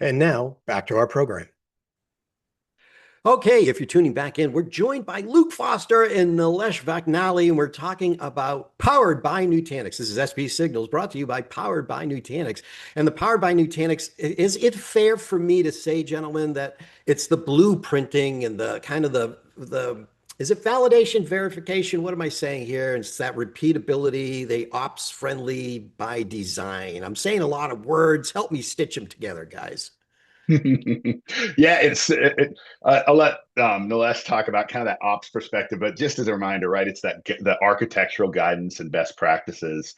And now back to our program. Okay, if you're tuning back in, we're joined by Luke Foster and Nilesh Vaknali, and we're talking about Powered by Nutanix. This is SP Signals brought to you by Powered by Nutanix. And the Powered by Nutanix, is it fair for me to say, gentlemen, that it's the blueprinting and the kind of the is it validation, verification? What am I saying here? It's that repeatability, they ops friendly by design. I'm saying a lot of words. Help me stitch them together, guys. Yeah, I'll let Nilesh talk about kind of that ops perspective, but just as a reminder, right? It's that the architectural guidance and best practices,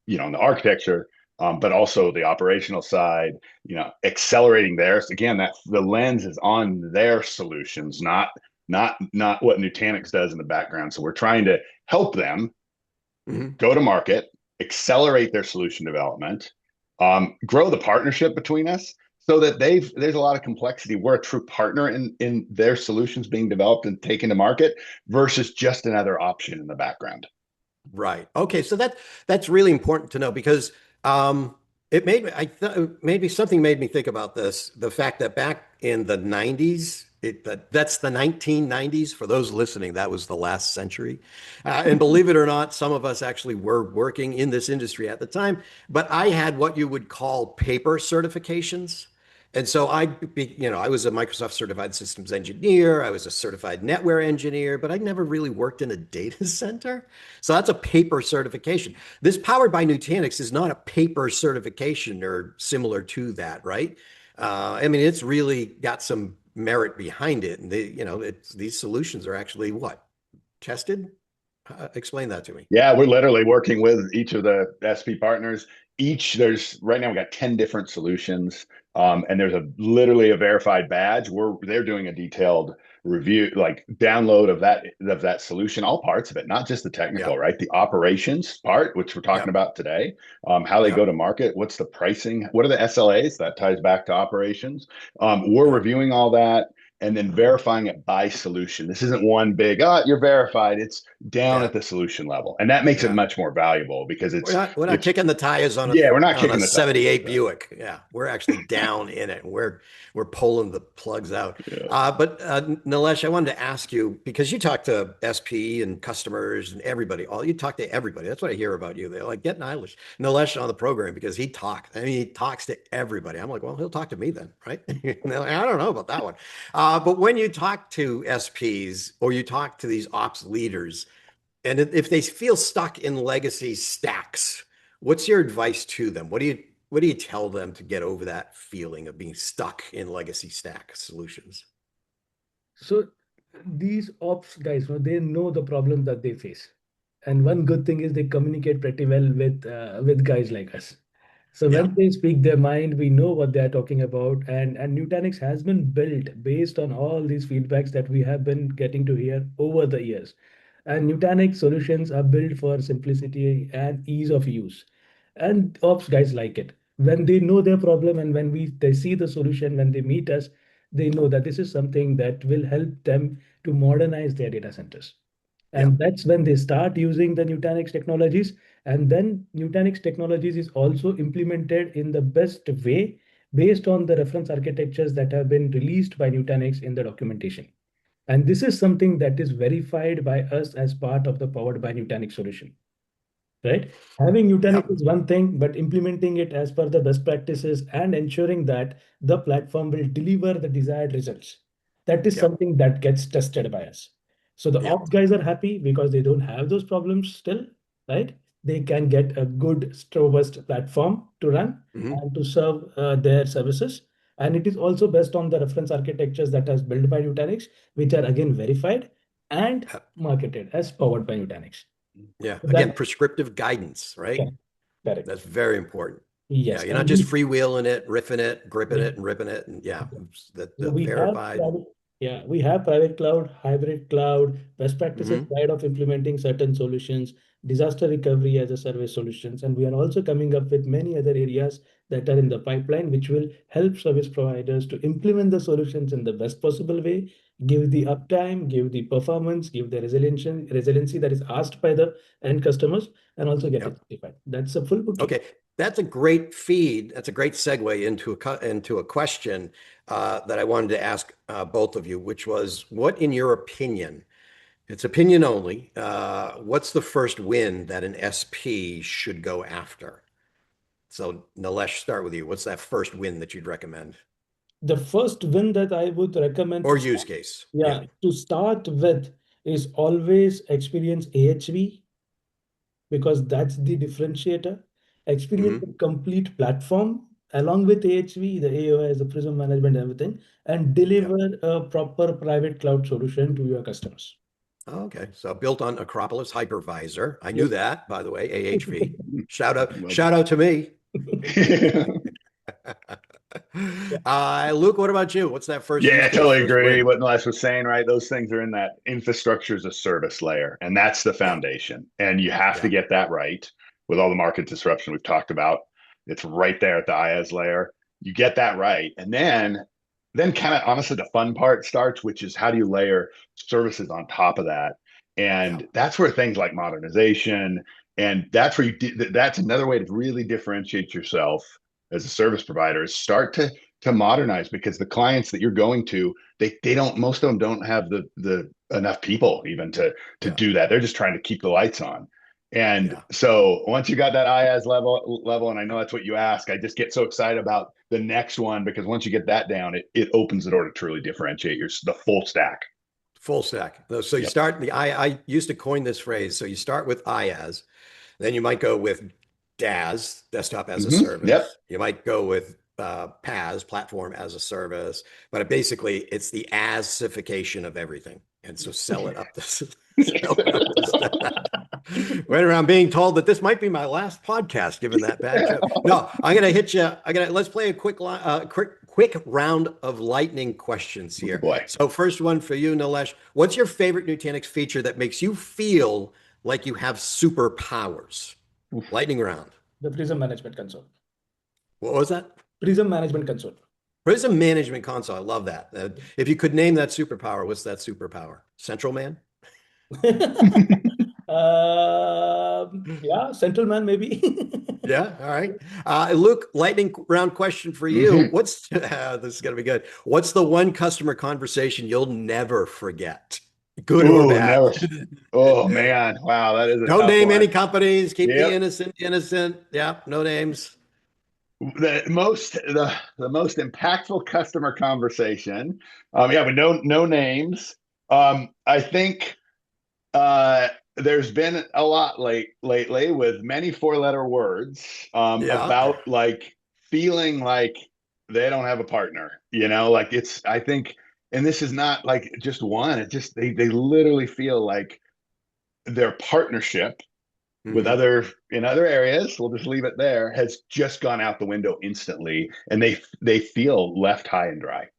in the architecture, but also the operational side. Accelerating theirs again. That the lens is on their solutions, not what Nutanix does in the background. So we're trying to help them Mhm. go to market, accelerate their solution development, grow the partnership between us so that there's a lot of complexity. We're a true partner in their solutions being developed and taken to market versus just another option in the background. Right. Okay. So that's really important to know because it made me, maybe something made me think about this. The fact that back in the 90s, that's the 1990s. For those listening, that was the last century. And believe it or not, some of us actually were working in this industry at the time. But I had what you would call paper certifications. And so I was a Microsoft certified systems engineer. I was a certified netware engineer, but I never really worked in a data center. So that's a paper certification. This Powered by Nutanix is not a paper certification or similar to that, right? I mean, it's really got some merit behind it. And these solutions are actually what? Tested? Explain that to me. Yeah, we're literally working with each of the SP partners. There's right now we got 10 different solutions. And there's literally a verified badge. They're doing a detailed review, like download of that solution, all parts of it, not just the Yeah. technical, right? The operations part, which we're talking Yep. about today, how they go Yep. to market, what's the pricing, what are the SLAs that ties back to operations. We're Yep. reviewing all that and then verifying it by solution. This isn't one big, you're verified. It's down Yeah. at the solution level, and that makes it Yeah. much more valuable because We're not it's kicking the tires on a yeah, we're not on a kicking the tires. 78 So, Buick. Yeah, we're actually down in it. We're pulling the plugs out. yeah. But Nilesh, I wanted to ask you because you talk to SP and customers and everybody. All you talk to everybody. That's what I hear about you. They're like, get Nilesh on the program because he talks. I mean, he talks to everybody. I'm like, well, he'll talk to me then, right? And they're like, I don't know about that one. But when you talk to SPs or you talk to these ops leaders. And if they feel stuck in legacy stacks, what's your advice to them? What do you tell them to get over that feeling of being stuck in legacy stack solutions? So these ops guys, they know the problem that they face, and one good thing is they communicate pretty well with guys like us. So Yeah, when they speak their mind, we know what they are talking about, and Nutanix has been built based on all these feedbacks that we have been getting to hear over the years. And Nutanix solutions are built for simplicity and ease of use, and ops guys like it. When they know their problem and when they see the solution, when they meet us, they know that this is something that will help them to modernize their data centers. yeah, And that's when they start using the Nutanix technologies. And then Nutanix technologies is also implemented in the best way based on the reference architectures that have been released by Nutanix in the documentation. And this is something that is verified by us as part of the Powered by Nutanix solution, right? Having yeah, Nutanix is one thing, but implementing it as per the best practices and ensuring that the platform will deliver the desired results. That is yeah, something that gets tested by us. So the yeah. ops guys are happy because they don't have those problems still, right? They can get a good, robust platform to run Hmm. and to serve their services. And it is also based on the reference architectures that has built by Nutanix, which are again verified and marketed as powered by Nutanix. Yeah. So Again, that, prescriptive guidance, yeah, right? correct. That's very important. Yeah, Yes, you're not and just freewheeling it, riffing it, gripping yeah, it, and ripping it, and yeah, that the we have verified. we have private cloud, hybrid cloud, best practices Hmm. guide of implementing certain solutions, disaster recovery as a service solutions. And we are also coming up with many other areas that are in the pipeline, which will help service providers to implement the solutions in the best possible way, give the uptime, give the performance, give the resiliency that is asked by the end customers, and also get it Yep. certified. That's a full booking. Okay, that's a great feed. That's a great segue into a question that I wanted to ask both of you, which was, what, in your opinion, it's opinion only, what's the first win that an SP should go after? So, Nilesh, start with you. What's that first win that you'd recommend? The first win that I would recommend Or use case? Yeah. to start with is always experience AHV, because that's the differentiator. Experience Hmm. the complete platform along with AHV, the AOS, the Prism management, everything, and Yeah. deliver a proper private cloud solution to your customers. Okay. So built on Acropolis Hypervisor. I knew Yep. that, by the way, AHV. Well, Shout out to me. Yeah. Luke, what about you? What's that first use Yeah, I case, totally first agree. win? What Nilesh was saying, right? Those things are in that infrastructure as a service layer, and that's the Yeah. foundation. And you have to Yeah. get that right with all the market disruption we've talked about. It's right there at the IaaS layer. You get that right, and then kind of honestly, the fun part starts, which is how do you layer services on top of that? Yeah. And that's where things like modernization, and that's where that's another way to really differentiate yourself as a service provider is start to modernize because the clients that you're going to they don't most of them don't have the enough people even to Yeah. do that. They're just trying to keep the lights on. And Yeah. so once you got that IaaS level, and I know that's what you ask, I just get so excited about the next one because once you get that down, it opens the door to truly differentiate your the full stack. Full stack. So you Yep. start I used to coin this phrase. So you start with IaaS, then you might go with DaaS, desktop as a Yep. service. You might go with PaaS, platform as a service. But basically, it's the ASification of everything. And so sell it up the sell it up the stack. Went around being told that this might be my last podcast, given that bad joke. No, I'm gonna hit you. Let's play a quick round of lightning questions Oh here. boy. So first one for you, Nilesh. What's your favorite Nutanix feature that makes you feel like you have superpowers? Lightning round. The Prism management console. What was that? Prism management console. Prism Management Console. I love that. If you could name that superpower, what's that superpower? Central Man? Yeah, Central Man maybe. Yeah, all right. Luke, lightning round question for you. Mm-hmm. What's this is gonna be good. What's the one customer conversation you'll never forget? Good or Ooh, bad? never. Oh man, wow, that is a Don't tough name any one. companies. Keep the Yep. innocent innocent. Yeah, no names. The most impactful customer conversation. Yeah, but no names. I think there's been a lot lately with many four-letter words Yeah. about like feeling like they don't have a partner. You know, like it's I think, and this is not like just one. It just they literally feel like their partnership with Hmm. other in other areas, we'll just leave it there, has just gone out the window instantly, and they feel left high and dry.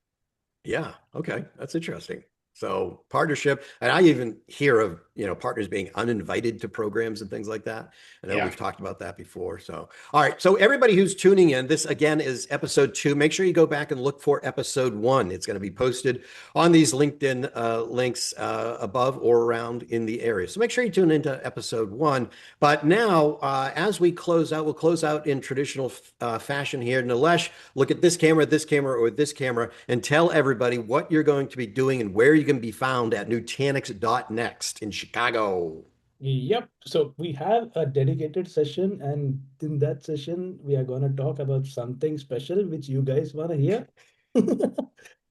Yeah. Okay. That's interesting. So partnership, and I even hear of, partners being uninvited to programs and things like that. I know Yeah. we've talked about that before. So, all right. So everybody who's tuning in, this again is episode 2. Make sure you go back and look for episode 1. It's going to be posted on these LinkedIn links above or around in the area. So make sure you tune into episode 1. But now, as we close out, we'll close out in traditional fashion here. Nilesh, look at this camera, or this camera, and tell everybody what you're going to be doing and where you can be found at Nutanix.next in Chicago. Yep. So we have a dedicated session, and in that session, we are going to talk about something special which you guys want to hear.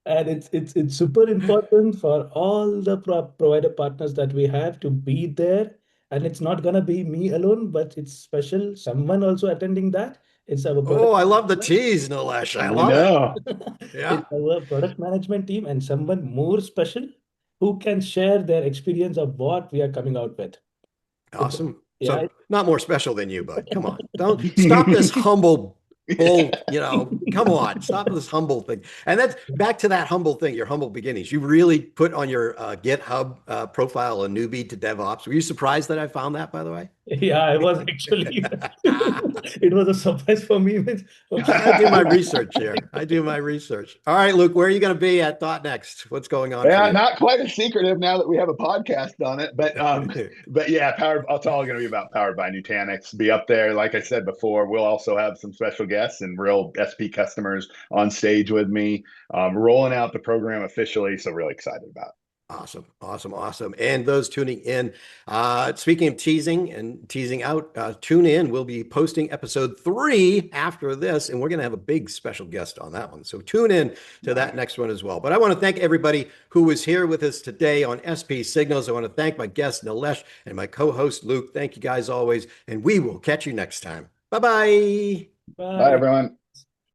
And it's super important for all the provider partners that we have to be there. And it's not going to be me alone, but it's special. Someone also attending that. It's our Oh, product. I love the tease, Nilesh. I I love it. know. Yeah. It's our product management team and someone more special who can share their experience of what we are coming out with. It's Awesome. yeah. So not more special than you, but come on. Don't stop this humble full, come on, stop this humble thing. And that's back to that humble thing, your humble beginnings. You really put on your GitHub profile a newbie to DevOps. Were you surprised that I found that, by the way? Yeah, I was actually. It was a surprise for me. Okay. I do my research here. I do my research. All right, Luke, where are you going to be at .next? What's going on for Yeah, you? not quite as secretive now that we have a podcast on it, but yeah, powered. It's all going to be about powered by Nutanix. Be up there, like I said before. We'll also have some special guests and real SP customers on stage with me, rolling out the program officially. So really excited about it. Awesome, awesome, awesome. And those tuning in, speaking of teasing and teasing out, tune in. We'll be posting episode 3 after this, and we're going to have a big special guest on that one. So tune in to that next one as well. But I want to thank everybody who was here with us today on SP Signals. I want to thank my guest, Nilesh, and my co-host, Luke. Thank you guys always, and we will catch you next time. Bye-bye. Bye, Bye. everyone.